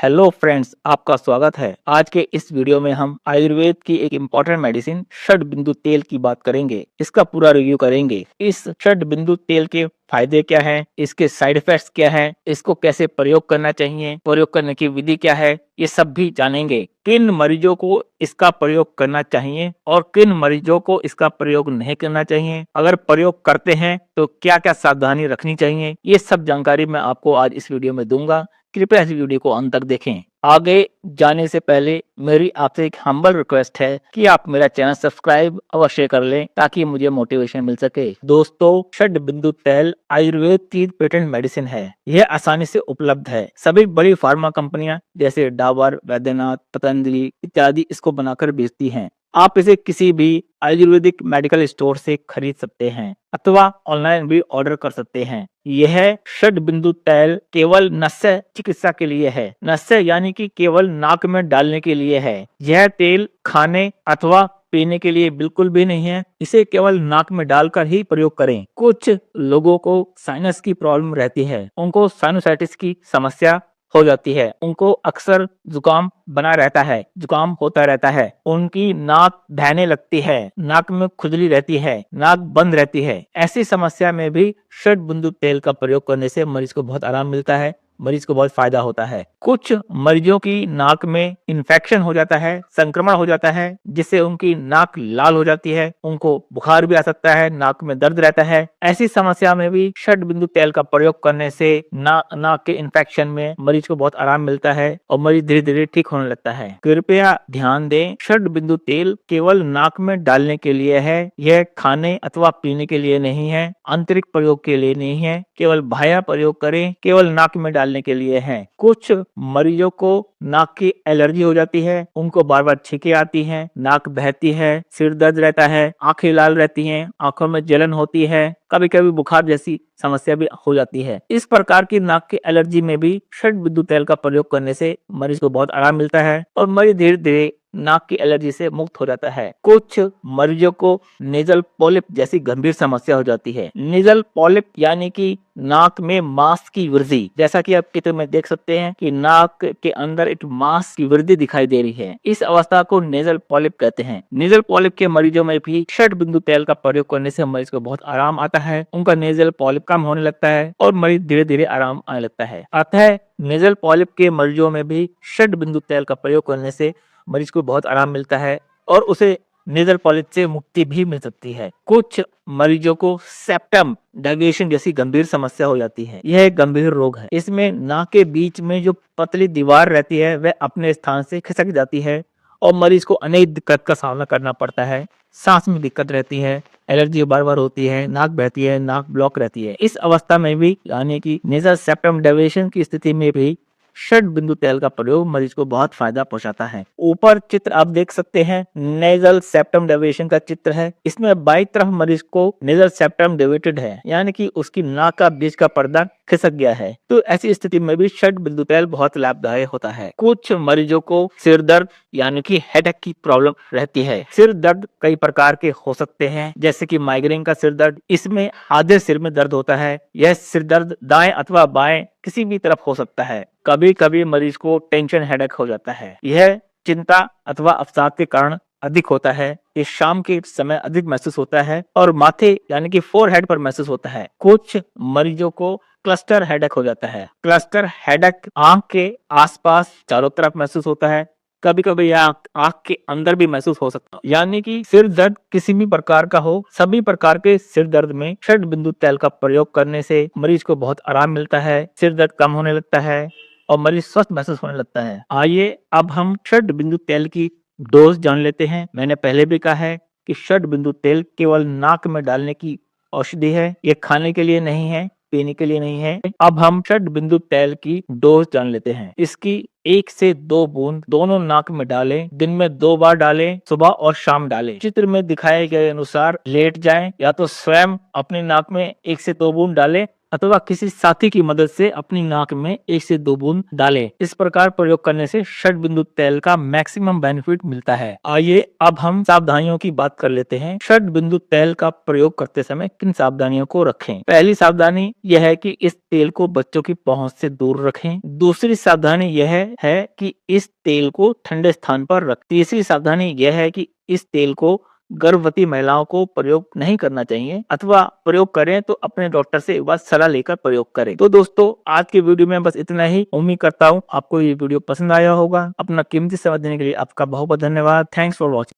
Hello friends, आपका स्वागत है। आज के इस वीडियो में हम आयुर्वेद की एक इम्पोर्टेंट मेडिसिन षड बिंदु तेल की बात करेंगे। इसका पूरा रिव्यू करेंगे। इस षड बिंदु तेल के फायदे क्या हैं, इसके साइड इफेक्ट्स क्या हैं, इसको कैसे प्रयोग करना चाहिए, प्रयोग करने की विधि क्या है, ये सब भी जानेंगे। किन मरीजों को इसका प्रयोग करना चाहिए और किन मरीजों को इसका प्रयोग नहीं करना चाहिए, अगर प्रयोग करते हैं तो क्या क्या सावधानी रखनी चाहिए, ये सब जानकारी मैं आपको आज इस वीडियो में दूंगा। कृपया इस वीडियो को अंत तक देखें। आगे जाने से पहले मेरी आपसे एक हम्बल रिक्वेस्ट है कि आप मेरा चैनल सब्सक्राइब अवश्य कर लें ताकि मुझे मोटिवेशन मिल सके। दोस्तों, षड बिंदु तेल आयुर्वेद की पेटेंट मेडिसिन है। यह आसानी से उपलब्ध है। सभी बड़ी फार्मा कंपनियां जैसे डाबर, वैद्यनाथ, पतंजलि इत्यादि इसको बनाकर बेचती हैं। आप इसे किसी भी आयुर्वेदिक मेडिकल स्टोर से खरीद सकते हैं अथवा ऑनलाइन भी ऑर्डर कर सकते हैं। यह षड बिंदु तेल केवल नस्य चिकित्सा के लिए है। नस्य यानी कि केवल नाक में डालने के लिए है। यह तेल खाने अथवा पीने के लिए बिल्कुल भी नहीं है। इसे केवल नाक में डालकर ही प्रयोग करें। कुछ लोगों को साइनस की प्रॉब्लम रहती है, उनको साइनोसाइटिस की समस्या हो जाती है, उनको अक्सर जुकाम बना रहता है, जुकाम होता रहता है, उनकी नाक बहने लगती है, नाक में खुजली रहती है, नाक बंद रहती है। ऐसी समस्या में भी षड बिंदु तेल का प्रयोग करने से मरीज को बहुत आराम मिलता है, मरीज को बहुत फायदा होता है। कुछ मरीजों की नाक में इन्फेक्शन हो जाता है, संक्रमण हो जाता है, जिससे उनकी नाक लाल हो जाती है, उनको बुखार भी आ सकता है, नाक में दर्द रहता है। ऐसी समस्या में भी षड बिंदु तेल का प्रयोग करने से नाक के इन्फेक्शन में मरीज को बहुत आराम मिलता है और मरीज धीरे धीरे ठीक होने लगता है। कृपया ध्यान दें, षड बिंदु तेल केवल नाक में डालने के लिए है। यह खाने अथवा पीने के लिए नहीं है, आंतरिक प्रयोग के लिए नहीं है। केवल बाह्य प्रयोग करें, केवल नाक में डालने के लिए है। कुछ मरीजों को नाक की एलर्जी हो जाती है, उनको बार बार छींकें आती हैं, नाक बहती है, सिर दर्द रहता है, आंखें लाल रहती हैं, आंखों में जलन होती है, कभी कभी बुखार जैसी समस्या भी हो जाती है। इस प्रकार की नाक की एलर्जी में भी षड बिंदु तेल का प्रयोग करने से मरीज को बहुत आराम मिलता है और मरीज धीरे धीरे नाक की एलर्जी से मुक्त हो जाता है। कुछ मरीजों को नेजल पॉलिप जैसी गंभीर समस्या हो जाती है। नेजल पॉलिप यानी कि नाक में मांस की वृद्धि, जैसा कि आप चित्र में देख सकते हैं कि नाक के अंदर एक मांस की वृद्धि दिखाई दे रही है। इस अवस्था को नेजल पॉलिप कहते हैं। नेजल पॉलिप के मरीजों में भी षड बिंदु तेल का प्रयोग करने से मरीज को बहुत आराम आता है, उनका नेजल पॉलिप कम होने लगता है और मरीज धीरे धीरे आराम आने लगता है। अतः नेजल पॉलिप के मरीजों में भी षड बिंदु तेल का प्रयोग करने से मरीज को बहुत आराम मिलता है और उसे नेजल पॉलिप से मुक्ति भी मिल सकती है। कुछ मरीजों को सेप्टम डेविएशन जैसी गंभीर समस्या हो जाती है। यह एक गंभीर रोग है। इसमें नाक के बीच में जो पतली दीवार रहती है वह अपने स्थान से खिसक जाती है और मरीज को अनेक दिक्कत का सामना करना पड़ता है। सांस में दिक्कत रहती है, एलर्जी बार बार होती है, नाक बहती है, नाक ब्लॉक रहती है। इस अवस्था में भी यानी कि नेजल सेप्टम डेविएशन की स्थिति में भी षड बिंदु तेल का प्रयोग मरीज को बहुत फायदा पहुंचाता है। ऊपर चित्र आप देख सकते हैं, नेजल सेप्टम डेविएशन का चित्र है। इसमें बाईं तरफ मरीज को नेजल सेप्टम डेविएटेड है, यानी कि उसकी नाक का बीच का पर्दा खिसक गया है। तो ऐसी स्थिति में भी षड बिंदु तेल बहुत लाभदायक होता है। कुछ मरीजों को सिर दर्द यानी कि हेडेक की प्रॉब्लम रहती है। सिर दर्द कई प्रकार के हो सकते हैं, जैसे कि माइग्रेन का सिर दर्द। इसमें आधे सिर में दर्द होता है। यह सिर दर्द दाएं अथवा बाएं किसी भी तरफ हो सकता है। कभी कभी मरीज को टेंशन हेडेक हो जाता है। यह चिंता अथवा अवसाद के कारण अधिक होता है। ये शाम के समय अधिक महसूस होता है और माथे यानी कि फोरहेड पर महसूस होता है। कुछ मरीजों को क्लस्टर हेडेक हो जाता है। क्लस्टर हेडेक आंख के आसपास चारों तरफ महसूस होता है। कभी कभी यह आंख के अंदर भी महसूस हो सकता है। यानी कि सिर दर्द किसी भी प्रकार का हो, सभी प्रकार के सिर दर्द में षड बिंदु तेल का प्रयोग करने से मरीज को बहुत आराम मिलता है, सिर दर्द कम होने लगता है और मरीज स्वस्थ महसूस होने लगता है। आइए अब हम षड बिंदु तेल की डोज जान लेते हैं। मैंने पहले भी कहा है कि षड बिंदु तेल केवल नाक में डालने की औषधि है। ये खाने के लिए नहीं है, पीने के लिए नहीं है। अब हम षड बिंदु तेल की डोज जान लेते हैं। इसकी 1 से 2 बूंद दोनों नाक में डालें। दिन में 2 बार डालें, सुबह और शाम डालें। चित्र में दिखाए गए अनुसार लेट जाएं या तो स्वयं अपनी नाक में 1 से 2 बूंद डालें अथवा किसी साथी की मदद से अपनी नाक में 1 से 2 बूंद डालें। इस प्रकार प्रयोग करने से षड बिंदु तेल का मैक्सिमम बेनिफिट मिलता है। आइए अब हम सावधानियों की बात कर लेते हैं। षड बिंदु तेल का प्रयोग करते समय किन सावधानियों को रखें? पहली सावधानी यह है कि इस तेल को बच्चों की पहुंच से दूर रखें। दूसरी सावधानी यह है कि इस तेल को ठंडे स्थान पर रखें। तीसरी सावधानी यह है कि इस तेल को गर्भवती महिलाओं को प्रयोग नहीं करना चाहिए, अथवा प्रयोग करें तो अपने डॉक्टर से एक बार सलाह लेकर प्रयोग करें। तो दोस्तों, आज के वीडियो में बस इतना ही। उम्मीद करता हूँ आपको ये वीडियो पसंद आया होगा। अपना कीमती समय देने के लिए आपका बहुत बहुत धन्यवाद। Thanks for watching.